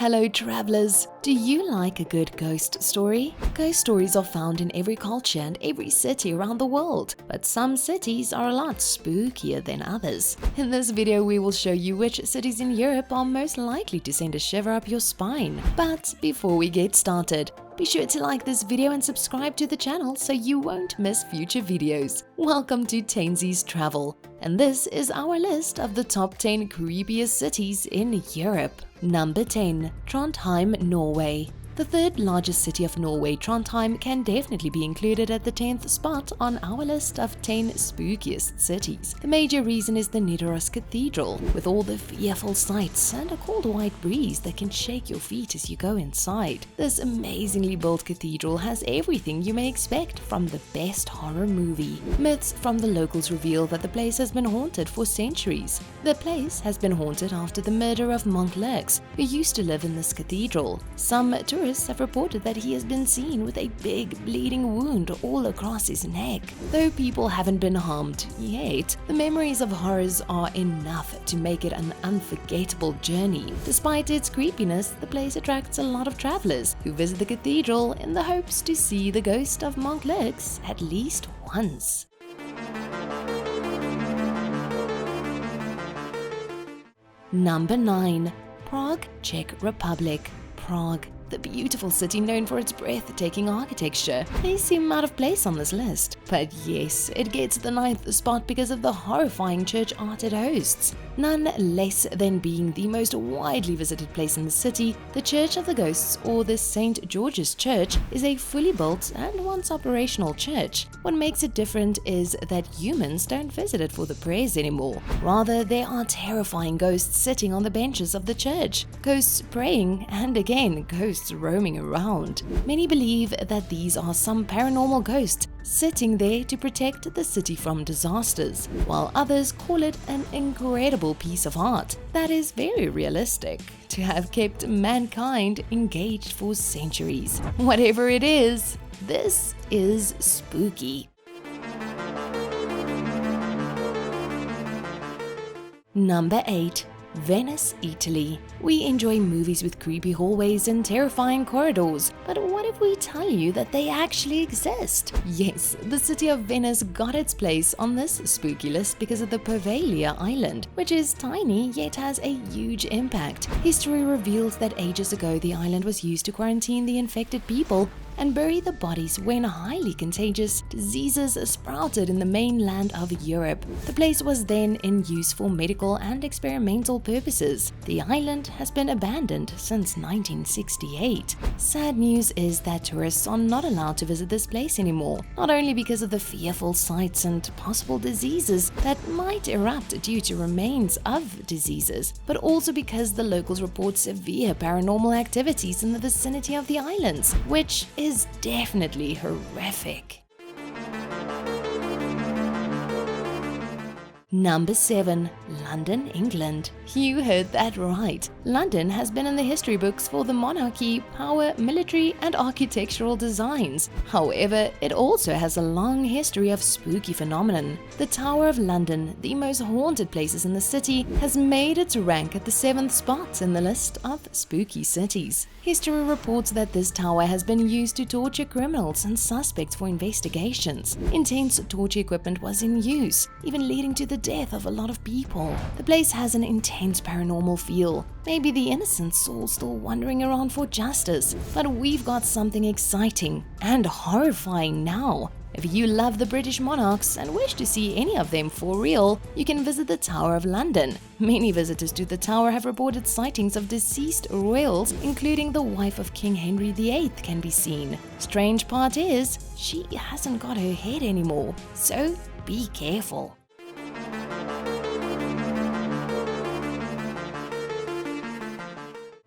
Hello travelers! Do you like a good ghost story? Ghost stories are found in every culture and every city around the world, but some cities are a lot spookier than others. In this video we will show you which cities in Europe are most likely to send a shiver up your spine. But before we get started, be sure to like this video and subscribe to the channel so you won't miss future videos. Welcome to Tainsy's Travel, and this is our list of the top 10 creepiest cities in Europe. Number 10. Trondheim, Norway. The third largest city of Norway, Trondheim, can definitely be included at the 10th spot on our list of 10 spookiest cities. The major reason is the Nidaros Cathedral, with all the fearful sights and a cold white breeze that can shake your feet as you go inside. This amazingly built cathedral has everything you may expect from the best horror movie. Myths from the locals reveal that the place has been haunted for centuries. The place has been haunted after the murder of Monk Lurks, who used to live in this cathedral. Some tourists have reported that he has been seen with a big bleeding wound all across his neck. Though people haven't been harmed yet, the memories of horrors are enough to make it an unforgettable journey. Despite its creepiness, the place attracts a lot of travelers who visit the cathedral in the hopes to see the ghost of Monk Lurks at least once. Number 9. Prague, Czech Republic. Prague, the beautiful city known for its breathtaking architecture, may seem out of place on this list. But yes, it gets the 9th spot because of the horrifying church art it hosts. None less than being the most widely visited place in the city, the Church of the Ghosts, or the St. George's Church, is a fully built and once operational church. What makes it different is that humans don't visit it for the prayers anymore. Rather, there are terrifying ghosts sitting on the benches of the church, ghosts praying, and again, ghosts roaming around. Many believe that these are some paranormal ghosts sitting there to protect the city from disasters, while others call it an incredible piece of art that is very realistic to have kept mankind engaged for centuries. Whatever it is, this is spooky. Number 8. Venice, Italy. We enjoy movies with creepy hallways and terrifying corridors, but what if we tell you that they actually exist? Yes, the city of Venice got its place on this spooky list because of the Poveglia Island, which is tiny yet has a huge impact. History reveals that ages ago the island was used to quarantine the infected people and bury the bodies when highly contagious diseases sprouted in the mainland of Europe. The place was then in use for medical and experimental purposes. The island has been abandoned since 1968. Sad news is that tourists are not allowed to visit this place anymore, not only because of the fearful sights and possible diseases that might erupt due to remains of diseases, but also because the locals report severe paranormal activities in the vicinity of the islands, which is definitely horrific. Number 7. London, England. You heard that right. London has been in the history books for the monarchy, power, military, and architectural designs. However, it also has a long history of spooky phenomenon. The Tower of London, the most haunted places in the city, has made its rank at the 7th spot in the list of spooky cities. History reports that this tower has been used to torture criminals and suspects for investigations. Intense torture equipment was in use, even leading to the death of a lot of people. The place has an intense paranormal feel. Maybe the innocent soul still wandering around for justice, but we've got something exciting and horrifying now. If you love the British monarchs and wish to see any of them for real, you can visit the Tower of London. Many visitors to the tower have reported sightings of deceased royals, including the wife of King Henry VIII can be seen. Strange part is, she hasn't got her head anymore, so be careful.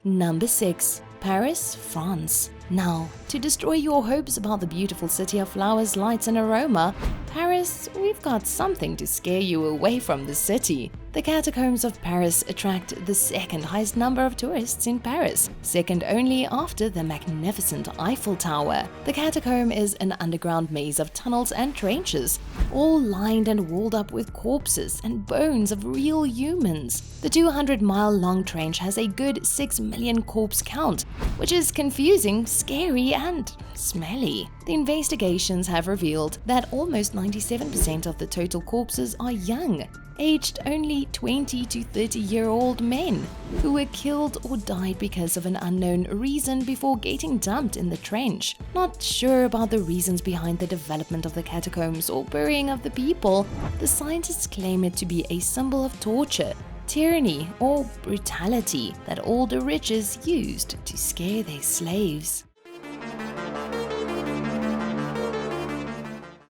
Number 6. Paris, France. Now, to destroy your hopes about the beautiful city of flowers, lights, and aroma, Paris, we've got something to scare you away from the city. The catacombs of Paris attract the second highest number of tourists in Paris, second only after the magnificent Eiffel Tower. The catacomb is an underground maze of tunnels and trenches, all lined and walled up with corpses and bones of real humans. The 200-mile-long trench has a good 6 million corpse count, which is confusing, scary, and smelly. The investigations have revealed that almost 97% of the total corpses are young, aged only 20 to 30-year-old men who were killed or died because of an unknown reason before getting dumped in the trench. Not sure about the reasons behind the development of the catacombs or burying of the people, the scientists claim it to be a symbol of torture, tyranny, or brutality that all the riches used to scare their slaves.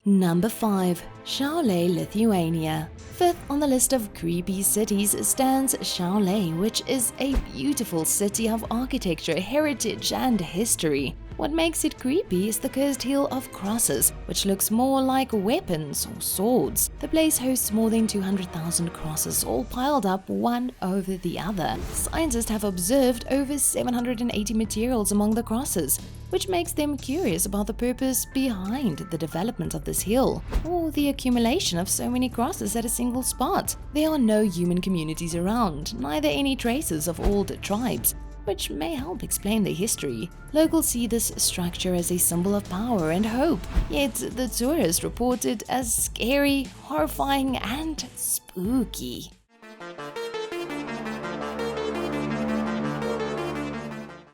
Number 5. Šiauliai, Lithuania. Fifth on the list of creepy cities stands Šiauliai, which is a beautiful city of architecture, heritage, and history. What makes it creepy is the cursed hill of crosses, which looks more like weapons or swords. The place hosts more than 200,000 crosses, all piled up one over the other. Scientists have observed over 780 materials among the crosses, which makes them curious about the purpose behind the development of this hill, or the accumulation of so many crosses at a single spot. There are no human communities around, neither any traces of old tribes, which may help explain the history. Locals see this structure as a symbol of power and hope, yet the tourists report it as scary, horrifying, and spooky.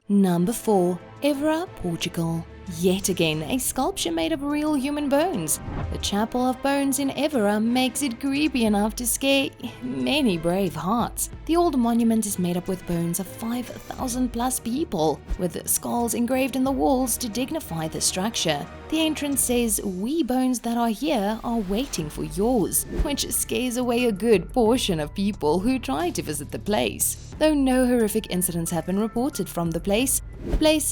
Number 4. Évora, Portugal. Yet again, a sculpture made of real human bones. The Chapel of Bones in Évora makes it creepy enough to scare many brave hearts. The old monument is made up with bones of 5,000 plus people, with skulls engraved in the walls to dignify the structure. The entrance says, "We bones that are here are waiting for yours," which scares away a good portion of people who try to visit the place. Though no horrific incidents have been reported from the place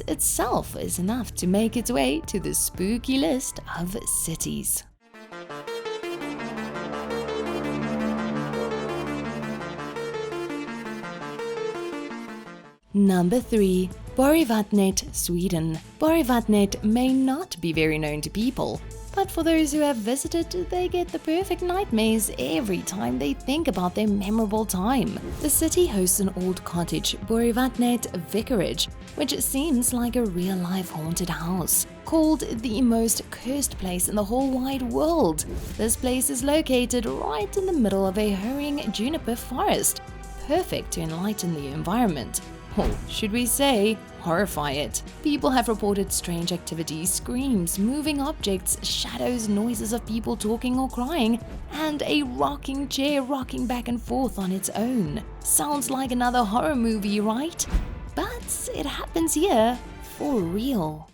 itself is enough to make its way to the spooky list of cities. Number 3. Borgvattnet, Sweden. Borgvattnet may not be very known to people, but for those who have visited, they get the perfect nightmares every time they think about their memorable time. The city hosts an old cottage, Borgvattnet Vicarage, which seems like a real-life haunted house. Called the most cursed place in the whole wide world, this place is located right in the middle of a hurrying juniper forest, perfect to enlighten the environment. Or should we say, horrify it. People have reported strange activities, screams, moving objects, shadows, noises of people talking or crying, and a rocking chair rocking back and forth on its own. Sounds like another horror movie, right? But it happens here for real.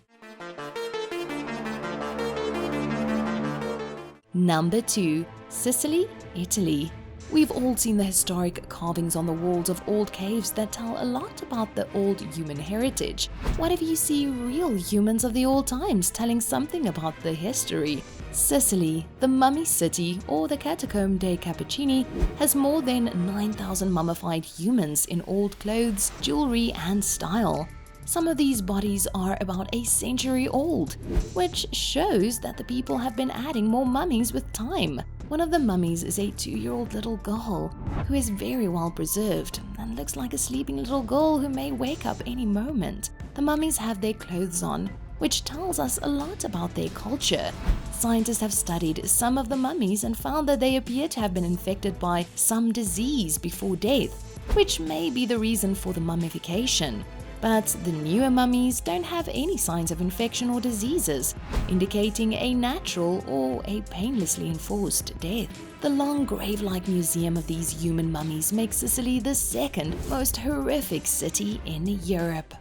Number 2. Sicily, Italy. We've all seen the historic carvings on the walls of old caves that tell a lot about the old human heritage. What if you see real humans of the old times telling something about the history? Sicily, the mummy city, or the Catacombe dei Cappuccini, has more than 9,000 mummified humans in old clothes, jewelry, and style. Some of these bodies are about a century old, which shows that the people have been adding more mummies with time. One of the mummies is a 2-year-old little girl who is very well preserved and looks like a sleeping little girl who may wake up any moment. The mummies have their clothes on, which tells us a lot about their culture. Scientists have studied some of the mummies and found that they appear to have been infected by some disease before death, which may be the reason for the mummification. But the newer mummies don't have any signs of infection or diseases, indicating a natural or a painlessly enforced death. The long grave-like museum of these human mummies makes Sicily the second most horrific city in Europe.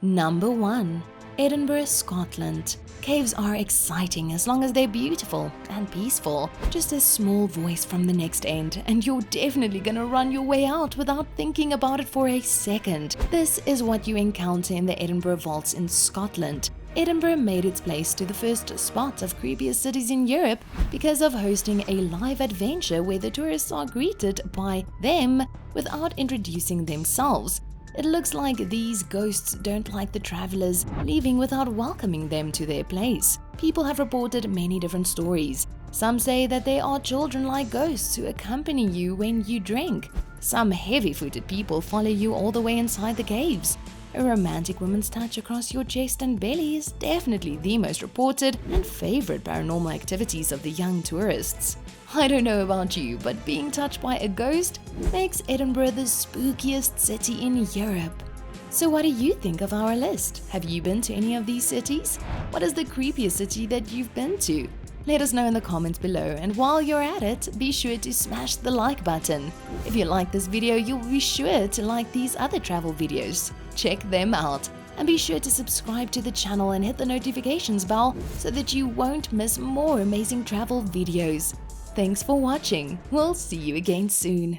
Number 1. Edinburgh, Scotland. Caves are exciting as long as they're beautiful and peaceful. Just a small voice from the next end and you're definitely gonna run your way out without thinking about it for a second. This is what you encounter in the Edinburgh Vaults in Scotland. Edinburgh made its place to the first spot of creepiest cities in Europe because of hosting a live adventure where the tourists are greeted by them without introducing themselves. It looks like these ghosts don't like the travelers leaving without welcoming them to their place. People have reported many different stories. Some say that there are children-like ghosts who accompany you when you drink. Some heavy-footed people follow you all the way inside the caves. A romantic woman's touch across your chest and belly is definitely the most reported and favorite paranormal activities of the young tourists. I don't know about you, but being touched by a ghost makes Edinburgh the spookiest city in Europe. So what do you think of our list? Have you been to any of these cities? What is the creepiest city that you've been to? Let us know in the comments below, and while you're at it, be sure to smash the like button. If you like this video, you'll be sure to like these other travel videos. Check them out. And be sure to subscribe to the channel and hit the notifications bell so that you won't miss more amazing travel videos. Thanks for watching. We'll see you again soon.